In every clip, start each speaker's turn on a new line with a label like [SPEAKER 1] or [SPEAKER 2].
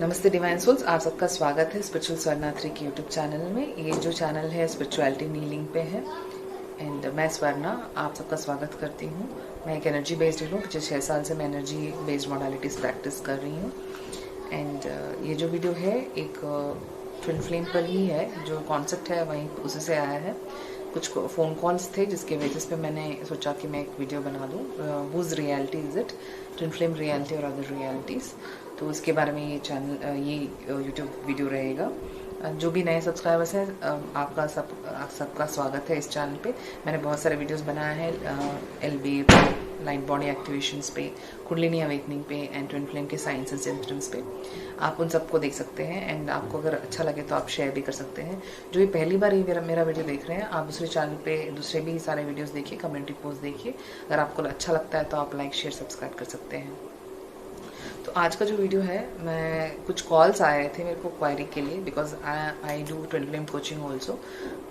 [SPEAKER 1] नमस्ते divine souls, आप सबका स्वागत है स्पिरिचुअल स्वर्णात्री के यूट्यूब चैनल में। ये जो चैनल है स्पिरिचुअलिटी नीलिंग पे है एंड मैं स्वर्णा आप सबका स्वागत करती हूँ। मैं एक एनर्जी बेस्ड हूँ। पिछले 6 साल से मैं एनर्जी बेस्ड मॉडलिटीज़ प्रैक्टिस कर रही हूँ एंड ये जो वीडियो है एक ट्विन फ्लेम पर ही है। जो कॉन्सेप्ट है वहीं उसी से आया है। कुछ फ़ोन कॉल्स थे जिसके बेसिस पे मैंने सोचा कि मैं एक वीडियो बना दूँ। Who's reality is it, twin flame reality और अदर रियलिटीज़। तो इसके बारे में ये चैनल ये यूट्यूब वीडियो रहेगा। जो भी नए सब्सक्राइबर्स हैं आप सबका स्वागत है इस चैनल पे। मैंने बहुत सारे वीडियोस बनाए हैं एलबी पे, लाइट बॉडी एक्टिवेशंस पे, कुंडलिनी अवेकनिंग पे एंड ट्विन फ्लेम के साइंस एंड सिम्टम्स पे। आप उन सबको देख सकते हैं एंड आपको अगर अच्छा लगे तो आप शेयर भी कर सकते हैं। जो भी पहली बार ये मेरा वीडियो देख रहे हैं, आप दूसरे चैनल पे दूसरे भी सारे वीडियोस देखिए, कम्युनिटी पोस्ट देखिए। अगर आपको अच्छा लगता है तो आप लाइक शेयर सब्सक्राइब कर सकते हैं। तो आज का जो वीडियो है, मैं कुछ कॉल्स आए थे मेरे को क्वायरी के लिए, because I do twin flame coaching also.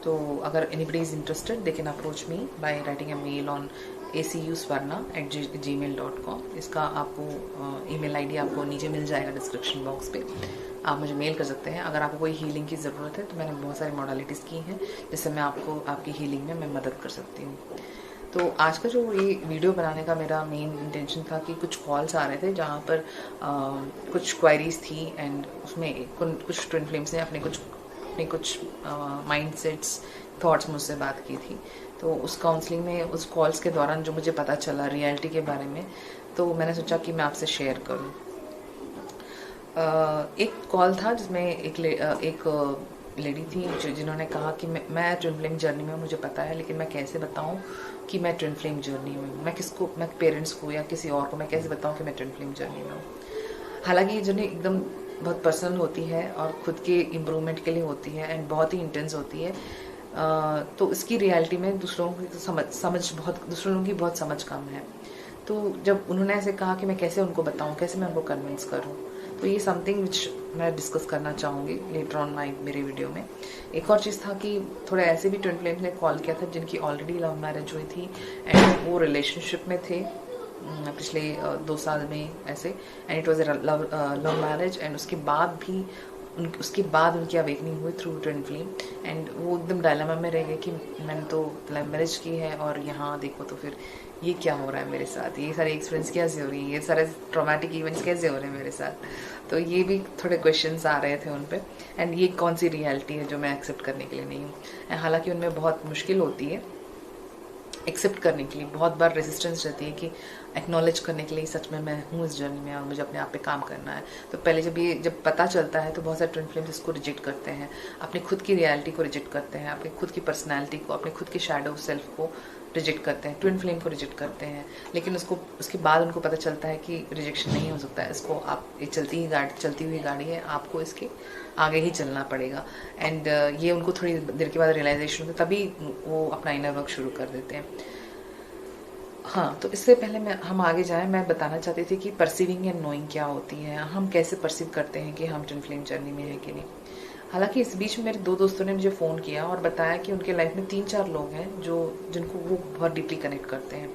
[SPEAKER 1] तो अगर anybody is interested they can approach me by writing a mail on acusvarna@gmail.com। इसका आपको ईमेल आईडी आपको नीचे मिल जाएगा डिस्क्रिप्शन बॉक्स पे। आप मुझे मेल कर सकते हैं। अगर आपको कोई हीलिंग की ज़रूरत है तो मैंने बहुत सारी मॉडलिटीज़ की हैं जिससे मैं आपको आपकी हीलिंग में मैं मदद कर सकती हूँ। तो आज का जो ये वीडियो बनाने का मेरा मेन इंटेंशन था कि कुछ कॉल्स आ रहे थे जहाँ पर कुछ क्वायरीज थी एंड उसमें कुछ ट्विन फ्लेम्स ने अपने कुछ माइंड सेट्स थॉट्स मुझसे बात की थी। तो उस काउंसलिंग में उस कॉल्स के दौरान जो मुझे पता चला रियलिटी के बारे में, तो मैंने सोचा कि मैं आपसे शेयर करूँ। एक कॉल था जिसमें एक लेडी थी जिन्होंने कहा कि मैं ट्विन फ्लेम जर्नी में, मुझे पता है लेकिन मैं कैसे बताऊं कि मैं ट्विन फ्लेम जर्नी में हूँ। मैं पेरेंट्स को या किसी और को मैं कैसे बताऊं कि मैं ट्विन फ्लेम जर्नी में हूँ। हालांकि ये जर्नी एकदम बहुत पर्सनल होती है और खुद के इम्प्रूवमेंट के लिए होती है एंड बहुत ही इंटेंस होती है। तो इसकी रियलिटी में दूसरों की दूसरों लोगों की बहुत समझ कम है। तो जब उन्होंने ऐसे कहा कि मैं कैसे उनको बताऊं, कैसे मैं उनको कन्विंस करूं, तो ये समथिंग विच मैं डिस्कस करना चाहूँगी लेटर ऑन मेरे वीडियो में। एक और चीज़ था कि थोड़े ऐसे भी ट्विन फ्लेम्स ने कॉल किया था जिनकी ऑलरेडी लव मैरिज हुई थी एंड वो रिलेशनशिप में थे पिछले 2 साल में ऐसे, and it was a love marriage and उसके बाद उनकी अवेकनिंग हुई थ्रू ट्विन फ्लेम एंड वो एकदम डायलेमा में रह गए कि मैंने तो लव मैरिज की है और यहाँ देखो तो फिर ये क्या हो रहा है मेरे साथ, ये सारे एक्सपीरियंस कैसे हो रही है, ये सारे ट्रॉमेटिक इवेंट्स कैसे हो रहे हैं मेरे साथ। तो ये भी थोड़े क्वेश्चंस आ रहे थे उन पे एंड ये कौन सी रियलिटी है जो मैं एक्सेप्ट करने के लिए नहीं हूँ। हालांकि उनमें बहुत मुश्किल होती है एक्सेप्ट करने के लिए, बहुत बार रेजिस्टेंस रहती है कि एक्नॉलेज करने के लिए सच में मैं हूँ इस जर्नी में और मुझे अपने आप पे काम करना है। तो पहले जब पता चलता है तो बहुत सारे ट्विन फ्लेम्स इसको रिजेक्ट करते हैं, अपनी खुद की रियलिटी को रिजेक्ट करते हैं, अपनी खुद की पर्सनैलिटी को, अपने खुद के शैडो सेल्फ को रिजेक्ट करते हैं, ट्विन फ्लेम को रिजेक्ट करते हैं। लेकिन उसके बाद उनको पता चलता है कि रिजेक्शन नहीं हो सकता है, इसको आप ये चलती हुई गाड़ी है, आपको इसके आगे ही चलना पड़ेगा। एंड ये उनको थोड़ी देर के बाद रियलाइजेशन होता है, तभी वो अपना इनर वर्क शुरू कर देते हैं। हाँ, तो इससे पहले हम आगे जाएं, मैं बताना चाहती थी कि परसीविंग एंड नोइंग क्या होती है, हम कैसे परसीव करते हैं कि हम ट्विन फ्लेम जर्नी में है कि नहीं। हालांकि इस बीच में मेरे 2 दोस्तों ने मुझे फ़ोन किया और बताया कि उनके लाइफ में 3-4 लोग हैं जिनको वो बहुत डीपली कनेक्ट करते हैं।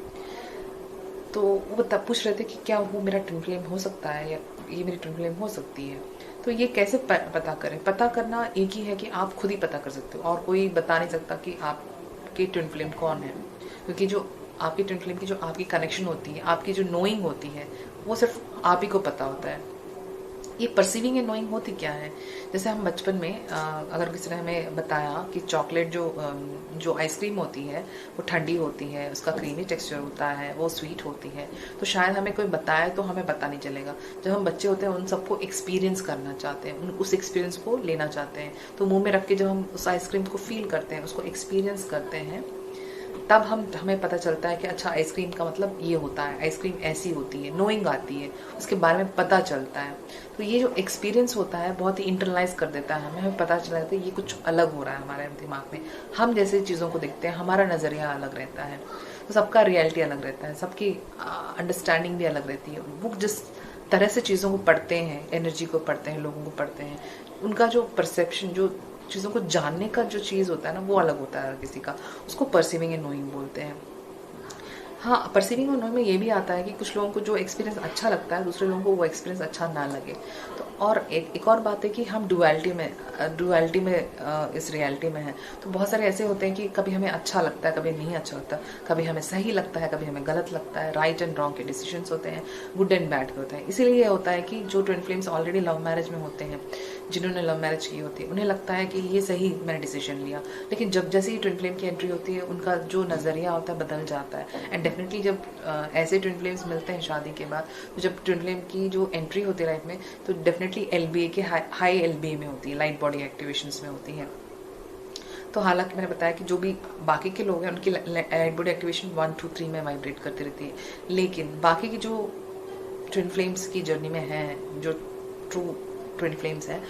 [SPEAKER 1] तो वो पूछ रहे थे कि क्या वो मेरा ट्विन फ्लेम हो सकता है या ये मेरी ट्विन फ्लेम हो सकती है। तो ये कैसे पता करें? पता करना एक ही है कि आप खुद ही पता कर सकते हो और कोई बता नहीं सकता कि आपके ट्विन फ्लेम कौन है, क्योंकि जो आपकी ट्विन फ्लेम की जो आपकी कनेक्शन होती है, आपकी जो नोइंग होती है, वो सिर्फ आप ही को पता होता है। ये परसीविंग एंड नोइंग होती क्या है? जैसे हम बचपन में अगर किसी ने हमें बताया कि चॉकलेट जो आइसक्रीम होती है वो ठंडी होती है, उसका क्रीमी टेक्सचर होता है, वो स्वीट होती है, तो शायद हमें कोई बताए तो हमें पता नहीं चलेगा। जब हम बच्चे होते हैं उन सबको एक्सपीरियंस करना चाहते हैं, उस एक्सपीरियंस को लेना चाहते हैं, तो मुंह में रख के जब हम उस आइसक्रीम को फील करते हैं, उसको एक्सपीरियंस करते हैं, तब हमें पता चलता है कि अच्छा आइसक्रीम का मतलब ये होता है, आइसक्रीम ऐसी होती है, नोइंग आती है, उसके बारे में पता चलता है। तो ये जो एक्सपीरियंस होता है बहुत ही इंटरनलाइज कर देता है हमें पता चला जाता है ये कुछ अलग हो रहा है हमारे दिमाग में। हम जैसे चीज़ों को देखते हैं, हमारा नज़रिया अलग रहता है, तो सबका रियलिटी अलग रहता है, सबकी अंडरस्टैंडिंग भी अलग रहती है। वो जिस तरह से चीज़ों को पढ़ते हैं, एनर्जी को पढ़ते हैं, लोगों को पढ़ते हैं, उनका जो परसेप्शन, जो चीज़ों को जानने का जो चीज़ होता है ना, वो अलग होता है किसी का। उसको परसीविंग एंड नोइंग बोलते हैं। हाँ, परसीविंग और नोइंग में ये भी आता है कि कुछ लोगों को जो एक्सपीरियंस अच्छा लगता है, दूसरे लोगों को वो एक्सपीरियंस अच्छा ना लगे। तो और एक और बात है कि हम डुअलिटी में इस रियलिटी में है। तो बहुत सारे ऐसे होते हैं कि कभी हमें अच्छा लगता है, कभी नहीं अच्छा लगता, कभी हमें सही लगता है, कभी हमें गलत लगता है। राइट एंड रॉन्ग के डिसीजंस होते हैं, गुड एंड बैड के होते हैं। इसीलिए ये होता है कि जो twin flames already love marriage में होते हैं, जिन्होंने लव मैरिज की होती है, उन्हें लगता है कि ये सही मैंने डिसीजन लिया, लेकिन जब जैसे ही ट्विन फ्लेम की एंट्री होती है, उनका जो नज़रिया होता है बदल जाता है। एंड डेफिनेटली जब ऐसे ट्विन फ्लेम्स मिलते हैं शादी के बाद, तो जब ट्विन फ्लेम की जो एंट्री होती है लाइफ में, तो डेफिनेटली LBA के हाई LBA में होती है, लाइट बॉडी एक्टिवेशंस में होती है। तो हालांकि मैंने बताया कि जो भी बाकी के लोग हैं उनकी लाइट बॉडी एक्टिवेशन 1 2 3 में वाइब्रेट करती रहती है, लेकिन बाकी की जो ट्विन फ्लेम्स की जर्नी में है, जो ट्रू ट्विन फ्लेम्स हैं,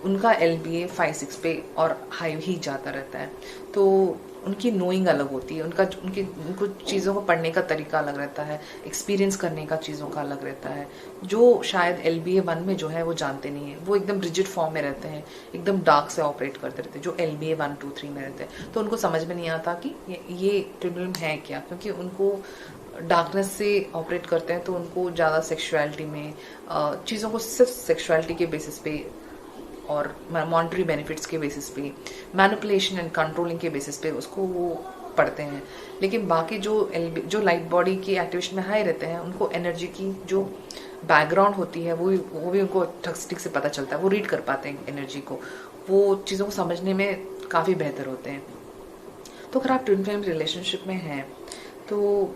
[SPEAKER 1] उनका LBA 5 6 पे और हाई ही जाता रहता है। तो उनकी नोइंग अलग होती है, उनको चीज़ों को पढ़ने का तरीका अलग रहता है, एक्सपीरियंस करने का चीज़ों का अलग रहता है, जो शायद LBA 1 में जो है वो जानते नहीं है। वो एकदम रिजिड फॉर्म में रहते हैं, एकदम डार्क से ऑपरेट करते रहते हैं, जो LBA 1 2 3 में रहते हैं। तो उनको समझ में नहीं आता कि ये ट्विन है क्या, क्योंकि उनको डार्कनेस से ऑपरेट करते हैं। तो उनको ज़्यादा सेक्सुअलिटी में चीज़ों को सिर्फ सेक्सुअलिटी के बेसिस पे और मॉनिटरी बेनिफिट्स के बेसिस पे, मैनिपुलेशन एंड कंट्रोलिंग के बेसिस पे उसको वो पढ़ते हैं। लेकिन बाकी जो लाइट बॉडी की एक्टिवेशन में हाई रहते हैं, उनको एनर्जी की जो बैकग्राउंड होती है वो भी उनको ठीक से पता चलता है, वो रीड कर पाते हैं एनर्जी को, वो चीज़ों को समझने में काफ़ी बेहतर होते हैं। तो अगर आप ट्विन फ्लेम रिलेशनशिप में हैं, तो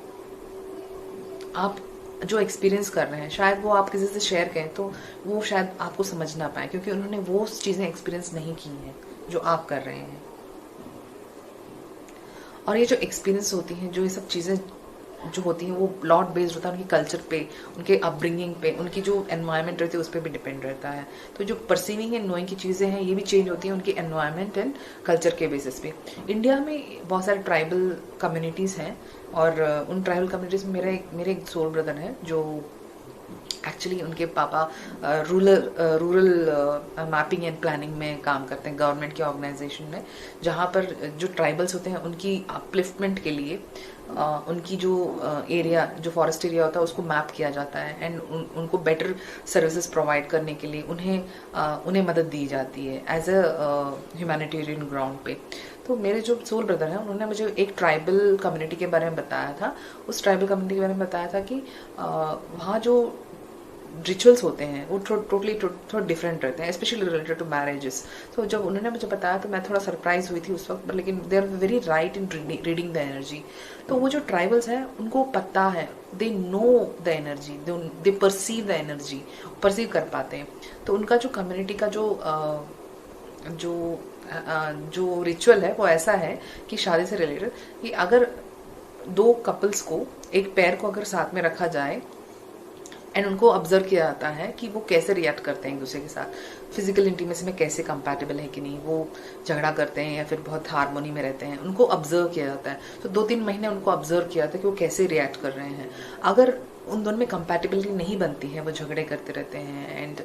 [SPEAKER 1] आप जो एक्सपीरियंस कर रहे हैं, शायद वो आप किसी से शेयर करें तो वो शायद आपको समझ ना पाए, क्योंकि उन्होंने वो चीज़ें एक्सपीरियंस नहीं की हैं जो आप कर रहे हैं। और ये जो एक्सपीरियंस होती हैं, जो ये सब चीज़ें जो होती हैं, वो लॉट बेस्ड होता है उनकी कल्चर पे, उनके अपब्रिंगिंग पे, उनकी जो एनवायरनमेंट रहती है उस पर भी डिपेंड रहता है। तो जो परसीविंग एंड नोइंग की चीज़ें हैं, ये भी चेंज होती हैं उनकी एनवायरनमेंट एंड कल्चर के बेसिस पे। इंडिया में बहुत सारे ट्राइबल कम्युनिटीज़ हैं, और उन ट्राइबल कम्युनिटीज़ में मेरे एक सोल ब्रदर हैं, जो एक्चुअली उनके पापा रूरल मैपिंग एंड प्लानिंग में काम करते हैं, गवर्नमेंट के ऑर्गेनाइजेशन में, जहाँ पर जो ट्राइबल्स होते हैं उनकी अपलिफ्टमेंट के लिए उनकी जो एरिया, जो फॉरेस्ट एरिया होता है, उसको मैप किया जाता है। एंड उनको बेटर सर्विसेज प्रोवाइड करने के लिए उन्हें मदद दी जाती है एज अ ह्यूमैनिटेरियन ग्राउंड पे। तो मेरे जो सोल ब्रदर हैं, उन्होंने मुझे एक ट्राइबल कम्युनिटी के बारे में बताया था। उस ट्राइबल कम्युनिटी के बारे में बताया था कि वहाँ जो रिचुअल्स होते हैं वो थोड़ा डिफरेंट रहते हैं, स्पेशली रिलेटेड टू मैरिजेस। तो जब उन्होंने मुझे बताया तो मैं थोड़ा सरप्राइज हुई थी उस वक्त, लेकिन they are very right in reading the energy. तो वो जो ट्राइबल्स हैं उनको पता है, they know the energy, they perceive the energy, perceive कर पाते हैं। तो उनका जो कम्युनिटी का जो रिचुअल है वो ऐसा है कि शादी से रिलेटेड, कि अगर दो कपल्स को, एक पेयर को अगर साथ में रखा जाए एंड उनको ऑब्जर्व किया जाता है कि वो कैसे रिएक्ट करते हैं एक दूसरे के साथ, फिजिकल इंटीमेसी में कैसे कंपैटिबल है कि नहीं, वो झगड़ा करते हैं या फिर बहुत हार्मोनी में रहते हैं, उनको ऑब्जर्व किया जाता है। तो 2-3 महीने उनको ऑब्जर्व किया जाता है कि वो कैसे रिएक्ट कर रहे हैं। अगर उन दोनों में कंपैटिबिलिटी नहीं बनती है, वो झगड़े करते रहते हैं एंड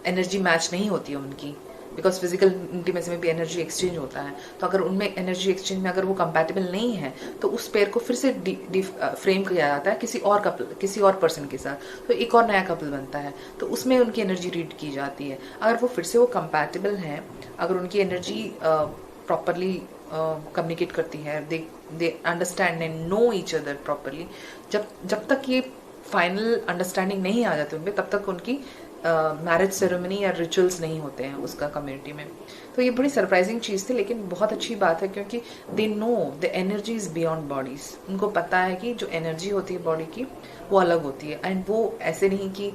[SPEAKER 1] एनर्जी मैच नहीं होती है उनकी, बिकॉज फिजिकल इंटीमेसी में भी एनर्जी एक्सचेंज होता है। तो अगर उनमें एनर्जी एक्सचेंज में अगर वो कंपैटिबल नहीं है, तो उस पेयर को फिर से फ्रेम किया जाता है किसी और पर्सन के साथ, तो एक और नया कपल बनता है। तो उसमें उनकी एनर्जी रीड की जाती है। अगर वो फिर से वो कंपैटिबल हैं, अगर उनकी एनर्जी प्रॉपरली कम्युनिकेट करती है, they understand and know each other properly, जब तक ये फाइनल अंडरस्टैंडिंग नहीं आ जाती उनमें, तब तक उनकी मैरिज सेरेमनी या रिचुअल्स नहीं होते हैं उसका कम्युनिटी में। तो ये बड़ी सरप्राइजिंग चीज़ थी, लेकिन बहुत अच्छी बात है, क्योंकि दे know the energy is beyond bodies. उनको पता है कि जो एनर्जी होती है बॉडी की वो अलग होती है। एंड वो ऐसे नहीं कि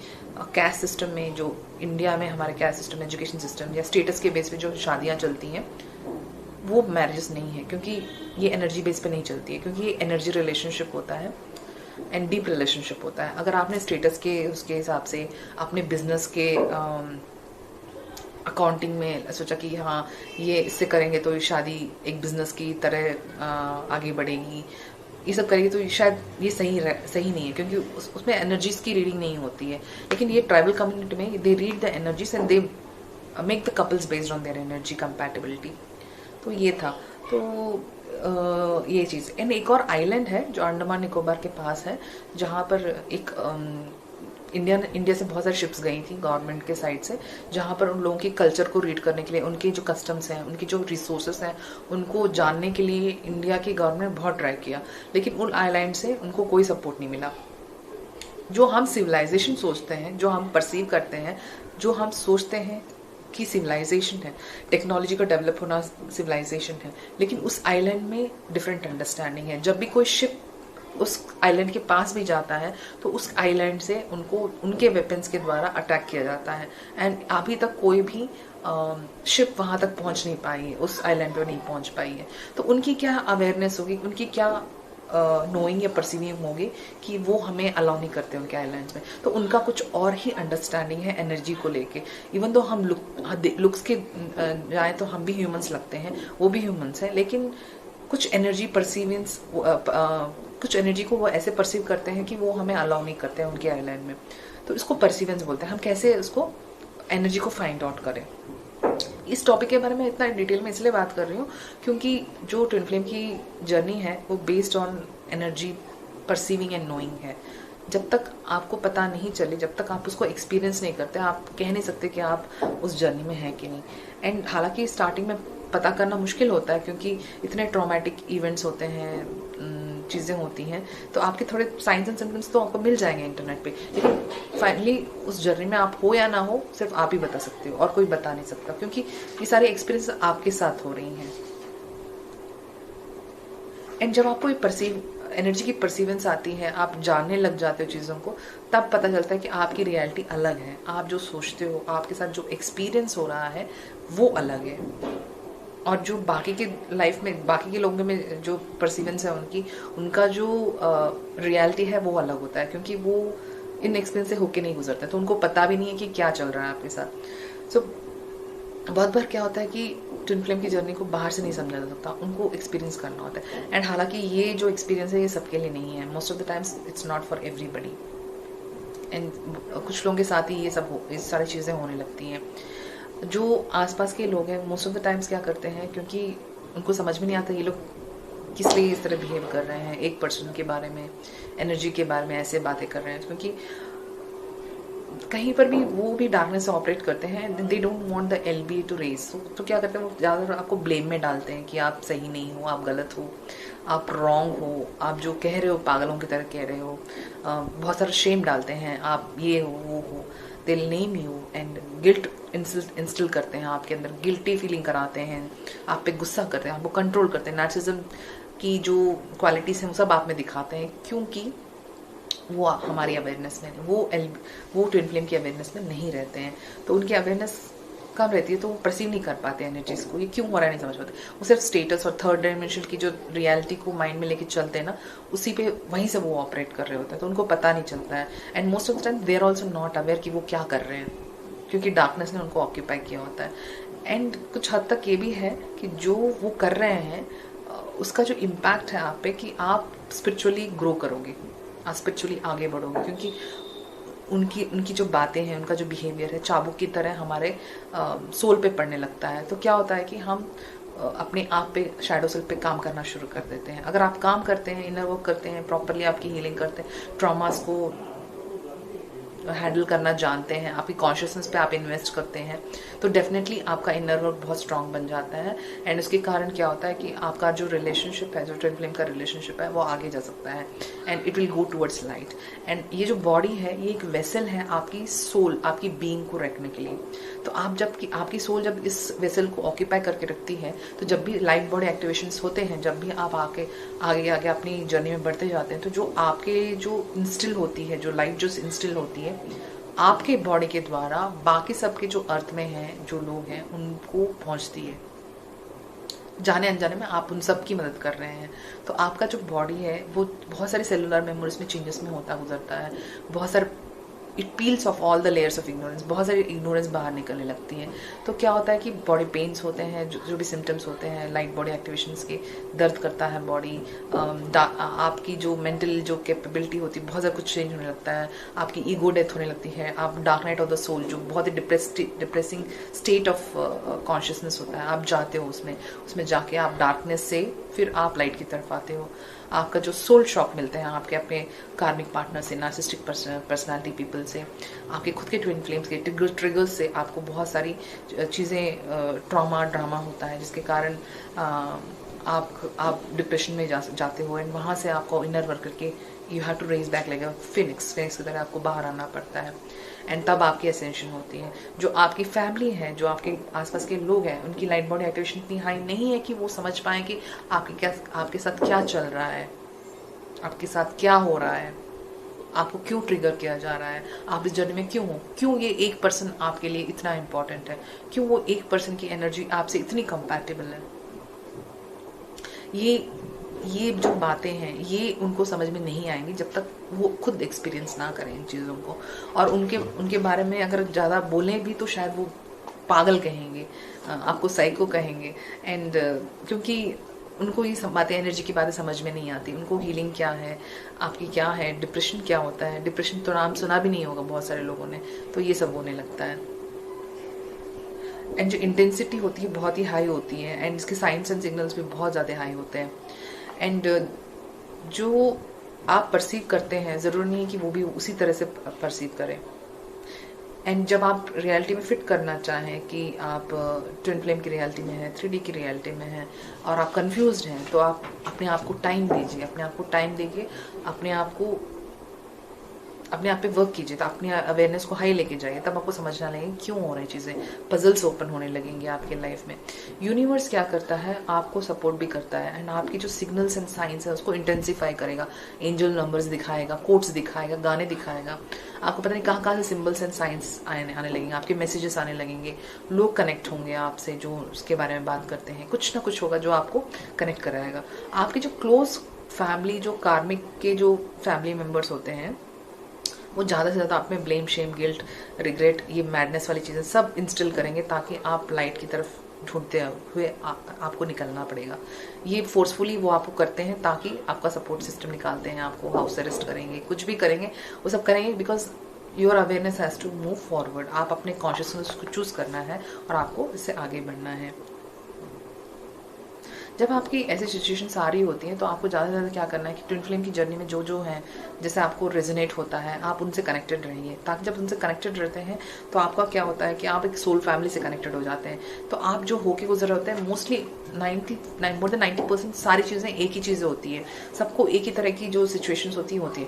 [SPEAKER 1] कैस्ट सिस्टम में, जो इंडिया में हमारे कैस्ट सिस्टम, एजुकेशन सिस्टम या स्टेटस के बेस पे जो शादियाँ चलती हैं, वो मैरिजेस नहीं है, क्योंकि ये एनर्जी बेस पे नहीं चलती है, क्योंकि ये एनर्जी रिलेशनशिप होता है एंड डीप रिलेशनशिप होता है। अगर आपने स्टेटस के उसके हिसाब से अपने बिजनेस के अकाउंटिंग में सोचा कि हाँ ये इससे करेंगे तो ये शादी एक बिजनेस की तरह आगे बढ़ेगी, ये सब करेंगे, तो शायद ये सही नहीं है, क्योंकि उसमें एनर्जीज की रीडिंग नहीं होती है। लेकिन ये ट्राइबल कम्युनिटी में they read the energies and they make the couples based on their energy compatibility. तो ये था। तो ये चीज़। एंड एक और आइलैंड है जो अंडमान निकोबार के पास है, जहाँ पर एक इंडिया से बहुत सारी शिप्स गई थी गवर्नमेंट के साइड से, जहाँ पर उन लोगों के कल्चर को रीड करने के लिए, उनके जो कस्टम्स हैं, उनकी जो रिसोर्सेस हैं, उनको जानने के लिए इंडिया की गवर्नमेंट बहुत ट्राई किया, लेकिन उन आइलैंड से उनको कोई सपोर्ट नहीं मिला। जो हम सिविलाइजेशन सोचते हैं, जो हम परसीव करते हैं, जो हम सोचते हैं कि सिविलाइजेशन है, टेक्नोलॉजी का डेवलप होना सिविलाइजेशन है, लेकिन उस आइलैंड में डिफरेंट अंडरस्टैंडिंग है। जब भी कोई शिप उस आइलैंड के पास भी जाता है तो उस आइलैंड से उनको उनके वेपन्स के द्वारा अटैक किया जाता है, एंड अभी तक कोई भी शिप वहां तक पहुंच नहीं पाई है, उस आइलैंड पे नहीं पहुंच पाई है। तो उनकी क्या अवेयरनेस होगी, उनकी क्या नोइंग या परसीविंग होगी कि वो हमें अलाउ नहीं करते उनके आइलैंड्स में। तो उनका कुछ और ही अंडरस्टैंडिंग है एनर्जी को लेके। इवन दो हम लुक्स के जाए तो हम भी ह्यूमंस लगते हैं, वो भी ह्यूमंस हैं, लेकिन कुछ एनर्जी परसीवेंस, कुछ एनर्जी को वो ऐसे परसीव करते हैं कि वो हमें अलाउ नहीं करते हैं उनके आइलैंड में। तो इसको परसीवेंस बोलते हैं। हम कैसे उसको एनर्जी को फाइंड आउट करें, इस टॉपिक के बारे में इतना डिटेल में इसलिए बात कर रही हूँ क्योंकि जो ट्विन फ्लेम की जर्नी है वो based on energy perceiving and knowing है। जब तक आपको पता नहीं चले, जब तक आप उसको एक्सपीरियंस नहीं करते, आप कह नहीं सकते कि आप उस जर्नी में हैं कि नहीं। एंड हालांकि स्टार्टिंग में पता करना मुश्किल होता है क्योंकि इतने ट्रॉमेटिक इवेंट्स होते हैं, चीज़ें होती हैं, तो आपके थोड़े साइंस एंड सिम्टम्स तो आपको मिल जाएंगे इंटरनेट पे, लेकिन फाइनली उस जर्नी में आप हो या ना हो सिर्फ आप ही बता सकते हो और कोई बता नहीं सकता, क्योंकि ये सारे एक्सपीरियंस आपके साथ हो रही हैं। एंड जब आपको एनर्जी की परसीवेंस आती है, आप जानने लग जाते हो चीज़ों को, तब पता चलता है कि आपकी रियलिटी अलग है। आप जो सोचते हो, आपके साथ जो एक्सपीरियंस हो रहा है वो अलग है, और जो बाकी के लाइफ में, बाकी के लोगों में जो परसीवेंस है उनका जो रियलिटी है वो अलग होता है, क्योंकि वो इन एक्सपीरियंस से होके नहीं गुजरते, तो उनको पता भी नहीं है कि क्या चल रहा है आपके साथ। सो बहुत बार क्या होता है कि ट्विन फ्लेम की जर्नी को बाहर से नहीं समझा जा सकता, उनको एक्सपीरियंस करना होता है। एंड हालांकि ये जो एक्सपीरियंस है ये सबके लिए नहीं है, most of the times it's not for everybody. And कुछ लोगों के साथ ही ये सारी चीज़ें होने लगती हैं। जो आसपास के लोग हैं मोस्ट ऑफ द टाइम्स क्या करते हैं, क्योंकि उनको समझ में नहीं आता ये लोग किस लिए इस तरह बिहेव कर रहे हैं, एक पर्सन के बारे में, एनर्जी के बारे में ऐसे बातें कर रहे हैं, क्योंकि कहीं पर भी वो भी डार्कनेस से ऑपरेट करते हैं। They don't want the LB to race. तो क्या करते हैं वो ज़्यादातर आपको ब्लेम में डालते हैं कि आप सही नहीं हो, आप गलत हो, आप रॉन्ग हो, आप जो कह रहे हो पागलों की तरह कह रहे हो। बहुत सारा शेम डालते हैं, आप ये हो वो हो, they name you and guilt instil करते हैं आपके अंदर, गिल्टी फीलिंग कराते हैं, आप पे गुस्सा करते हैं, आपको कंट्रोल करते हैं। नार्सिसिज्म की जो क्वालिटीज़ हैं वो सब आप में दिखाते हैं, क्योंकि वो हमारी अवेयरनेस में, वो ट्विन फ्लेम की अवेयरनेस में नहीं रहते हैं। तो उनकी अवेयरनेस कम रहती है, तो वो परसीव नहीं कर पाते एनर्जीज को, ये क्यों हो रहा है नहीं समझ पाते। वो सिर्फ स्टेटस और थर्ड डायमेंशन की जो रियलिटी को माइंड में लेके चलते हैं ना, उसी पे वहीं से वो ऑपरेट कर रहे होते हैं, तो उनको पता नहीं चलता है। And most of the time they are also not aware कि वो क्या कर रहे हैं, क्योंकि डार्कनेस ने उनको ऑक्यूपाई किया होता है। एंड कुछ हद तक ये भी है कि जो वो कर रहे हैं उसका जो इम्पैक्ट है आप पे, कि आप स्पिरिचुअली ग्रो करोगे, आप स्पिरिचुअली आगे बढ़ोगे, क्योंकि उनकी जो बातें हैं, उनका जो बिहेवियर है चाबुक की तरह हमारे सोल पे पड़ने लगता है। तो क्या होता है कि हम अपने आप पे, शैडो सेल्फ पे काम करना शुरू कर देते हैं। अगर आप काम करते हैं, इनर वर्क करते हैं, प्रॉपरली आपकी हीलिंग करते हैं, ट्रॉमास को हैंडल करना जानते हैं, आपकी कॉन्शियसनेस पे आप इन्वेस्ट करते हैं, तो डेफिनेटली आपका इनर वर्क बहुत स्ट्रांग बन जाता है। एंड उसके कारण क्या होता है कि आपका जो रिलेशनशिप है, जो ट्विन फ्लेम का रिलेशनशिप है, वो आगे जा सकता है and it will go towards light. And ये जो बॉडी है ये एक वेसल है आपकी सोल, आपकी बीइंग को रखने के लिए। तो आप आपकी सोल जब इस वेसल को ऑक्यूपाई करके रखती है, तो जब भी लाइट बॉडी एक्टिवेशंस होते हैं, जब भी आप आगे अपनी जर्नी में बढ़ते जाते हैं, तो जो आपके जो इंस्टिल होती है, जो लाइट जो इंस्टिल होती है आपके बॉडी के द्वारा, बाकी सबके जो अर्थ में हैं, जो लोग हैं, उनको पहुंचती है। जाने अनजाने में आप उन सब की मदद कर रहे हैं। तो आपका जो बॉडी है वो बहुत सारी सेलुलर मेमोरीज में चेंजेस में होता गुजरता है, बहुत सारे it peels of all the layers of ignorance, बहुत सारी इग्नोरेंस बाहर निकलने लगती है। तो क्या होता है कि बॉडी पेन्स होते हैं, जो भी सिम्टम्स होते हैं लाइट बॉडी एक्टिवेशंस के, दर्द करता है बॉडी, आपकी जो मेंटल जो कैपेबिलिटी होती है बहुत ज़्यादा कुछ चेंज होने लगता है, आपकी ईगो डेथ होने लगती है, आप dark night of the soul, जो बहुत ही डिप्रेसिंग स्टेट ऑफ कॉन्शियसनेस होता है, आप जाते हो उसमें जाके आप डार्कनेस से फिर आप लाइट की तरफ आते हो। आपका जो सोल शॉक मिलते हैं आपके अपने कार्मिक पार्टनर से, नार्सिसिस्टिक पर्सनालिटी पीपल से, आपके खुद के ट्विन फ्लेम्स के ट्रिगर्स से आपको बहुत सारी चीज़ें, ट्रॉमा ड्रामा होता है जिसके कारण आप डिप्रेशन में जाते हो। एंड वहाँ से आपको इनर वर्क करके you have to raise back like a phoenix की तरह आपको बाहर आना पड़ता है। एंड तब आपकी असेंशन होती है। जो आपकी फैमिली है, जो आपके आसपास के लोग हैं, उनकी लाइट बॉडी एक्टिवेशन इतनी हाई नहीं है कि वो समझ पाए कि आपके साथ क्या चल रहा है, आपके साथ क्या हो रहा है, आपको क्यों ट्रिगर किया जा रहा है, आप इस जर्नी में क्यों हो, क्यों ये एक पर्सन आपके लिए इतना इम्पोर्टेंट है, क्यों वो एक पर्सन की एनर्जी आपसे इतनी कंपैटिबल है। ये जो बातें हैं ये उनको समझ में नहीं आएंगी जब तक वो खुद एक्सपीरियंस ना करें इन चीज़ों को। और उनके बारे में अगर ज़्यादा बोलें भी तो शायद वो पागल कहेंगे, आपको साइको कहेंगे। एंड क्योंकि उनको ये सब बातें, एनर्जी की बातें समझ में नहीं आती। उनको हीलिंग क्या है, आपकी क्या है, डिप्रेशन क्या होता है। डिप्रेशन तो नाम सुना भी नहीं होगा बहुत सारे लोगों ने, तो ये सब होने लगता है। एंड जो इंटेंसिटी होती है बहुत ही हाई होती है। एंड इसके साइंस एंड सिग्नल्स भी बहुत ज़्यादा हाई होते हैं। एंड जो आप परसीव करते हैं ज़रूरी नहीं है कि वो भी उसी तरह से परसीव करें। एंड जब आप रियलिटी में फिट करना चाहें कि आप ट्विन फ्लेम की रियलिटी में हैं, 3D की रियलिटी में हैं और आप कंफ्यूज्ड हैं, तो आप अपने आप को टाइम दीजिए, अपने आप को टाइम देके अपने आप पे वर्क कीजिए। तो अपनी अवेयरनेस को हाई लेके जाइए, तब आपको समझना लगेगा क्यों हो रही चीज़ें, पजल्स ओपन होने लगेंगे आपके लाइफ में। यूनिवर्स क्या करता है, आपको सपोर्ट भी करता है। एंड आपकी जो सिग्नल्स एंड साइंस है उसको इंटेंसिफाई करेगा, एंजल नंबर्स दिखाएगा, कोट्स दिखाएगा, गाने दिखाएगा। आपको पता नहीं कहाँ से सिम्बल्स एंड साइंस आने लगेंगे, आपके मैसेजेस आने लगेंगे, लोग कनेक्ट होंगे आपसे जो उसके बारे में बात करते हैं। कुछ ना कुछ होगा जो आपको कनेक्ट कराएगा। आपके जो क्लोज फैमिली, जो कार्मिक के जो फैमिली मेम्बर्स होते हैं, वो ज़्यादा से ज़्यादा आप में ब्लेम, शेम, गिल्ट, रिग्रेट, ये मैडनेस वाली चीज़ें सब इंस्टिल करेंगे ताकि आप लाइट की तरफ ढूंढते हुए आपको निकलना पड़ेगा। ये फोर्सफुली वो आपको करते हैं ताकि आपका सपोर्ट सिस्टम निकालते हैं, आपको हाउस अरेस्ट करेंगे, कुछ भी करेंगे, वो सब करेंगे because your awareness has to move forward. आप अपने कॉन्शियसनेस को चूज करना है और आपको इससे आगे बढ़ना है। जब आपकी ऐसी सिचुएशंस आ रही होती हैं तो आपको ज़्यादा से ज़्यादा क्या करना है कि ट्विन फ्लेम की जर्नी में जो है जैसे आपको रेजोनेट होता है, आप उनसे कनेक्टेड रहिए। ताकि जब उनसे कनेक्टेड रहते हैं तो आपका क्या होता है कि आप एक सोल फैमिली से कनेक्टेड हो जाते हैं। तो आप जो होके गुजर होते हैं, मोस्टली मोर देन 90% सारी चीज़ें एक ही चीज़ें होती है। सबको एक ही तरह की जो सिचुएशंस होती है।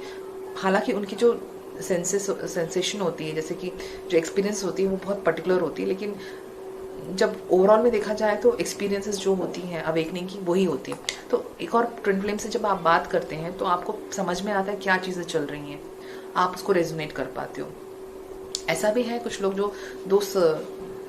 [SPEAKER 1] हालांकि उनकी जो सेंसेशन होती है, जैसे कि जो एक्सपीरियंस होती है वो बहुत पर्टिकुलर होती है, लेकिन जब ओवरऑल में देखा जाए तो एक्सपीरियंसेस जो होती हैं अवेकनिंग की वही होती है। तो एक और ट्विन फ्लेम से जब आप बात करते हैं तो आपको समझ में आता है क्या चीज़ें चल रही हैं, आप उसको रेजोनेट कर पाते हो। ऐसा भी है कुछ लोग जो दोस्त,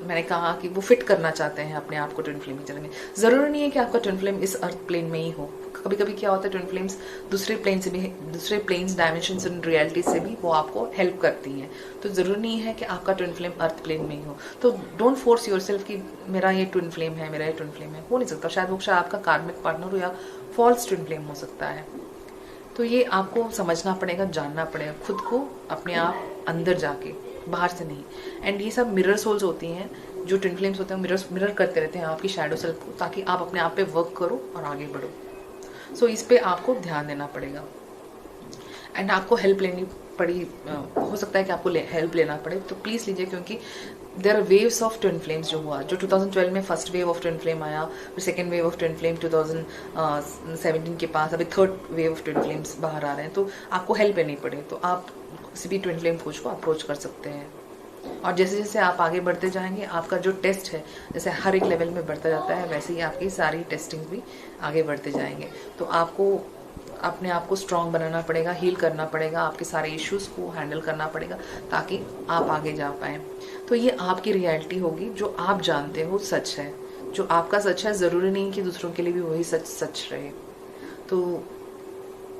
[SPEAKER 1] मैंने कहा कि वो फिट करना चाहते हैं अपने आप को ट्विन फ्लेम की जर्नी में। ज़रूरी नहीं है कि आपका ट्विन फ्लेम इस अर्थ प्लेन में ही हो। कभी कभी क्या होता है, ट्विन फ्लेम्स दूसरे प्लेन्स, डायमेंशंस एंड रियलिटी से भी वो आपको हेल्प करती हैं। तो ज़रूरी नहीं है कि आपका ट्विन फ्लेम अर्थ प्लेन में ही हो। तो डोंट फोर्स योरसेल्फ कि मेरा ये ट्विन फ्लेम है, मेरा ये ट्विन फ्लेम है। हो नहीं सकता, शायद वो आपका कार्मिक पार्टनर हो या फॉल्स ट्विन फ्लेम हो सकता है। तो ये आपको समझना पड़ेगा, जानना पड़ेगा खुद को, अपने आप अंदर जाके, बाहर से नहीं। एंड ये सब मिरर सोल्स होती हैं, जो ट्विन फ्लेम्स होते हैं मिरर करते रहते हैं आपकी शैडो सेल्फ को, ताकि आप अपने आप पे वर्क करो और आगे बढ़ो। सो इस पे आपको ध्यान देना पड़ेगा। एंड आपको हेल्प लेनी पड़ी, हो सकता है कि आपको हेल्प लेना पड़े, तो प्लीज़ लीजिए, क्योंकि there are waves of twin flames. जो हुआ, जो 2012 में first wave of twin flame आया, फिर second wave of twin flame 2017 के पास, अभी third wave of twin flames बाहर आ रहे हैं। तो आपको हेल्प लेनी पड़े तो आप किसी भी ट्विन फ्लेम कोच को अप्रोच कर सकते हैं। और जैसे जैसे आप आगे बढ़ते जाएंगे, आपका जो टेस्ट है जैसे हर एक लेवल में बढ़ता जाता है, वैसे ही आपकी सारी टेस्टिंग भी आगे बढ़ते जाएंगे। तो आपको अपने आप को स्ट्रांग बनाना पड़ेगा, हील करना पड़ेगा, आपके सारे इश्यूज को हैंडल करना पड़ेगा ताकि आप आगे जा पाएँ। तो ये आपकी रियलिटी होगी, जो आप जानते हो सच है। जो आपका सच है, ज़रूरी नहीं कि दूसरों के लिए भी वही सच रहे। तो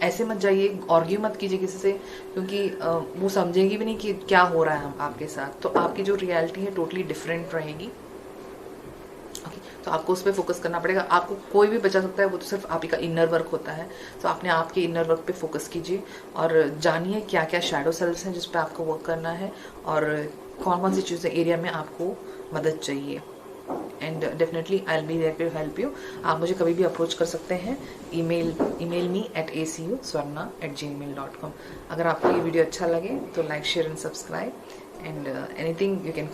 [SPEAKER 1] ऐसे मत जाइए, आर्ग्यू मत कीजिए किसी से, क्योंकि वो समझेंगी भी नहीं कि क्या हो रहा है हम आपके साथ। तो आपकी जो रियलिटी है टोटली डिफरेंट रहेगी। ओके, तो आपको उस पर फोकस करना पड़ेगा। आपको कोई भी बचा सकता है, वो तो सिर्फ आप ही का इनर वर्क होता है। तो अपने आप के इनर वर्क पे फोकस कीजिए और जानिए क्या क्या शैडो सेल्स हैं जिस पे आपको वर्क करना है और कौन कौन सी चीज़ें एरिया में आपको मदद चाहिए। And definitely I will be there to help you. आप मुझे कभी भी अप्रोच कर सकते हैं, email me at acuswarna@gmail.com। अगर आपको ये वीडियो अच्छा लगे तो like share and subscribe and anything you can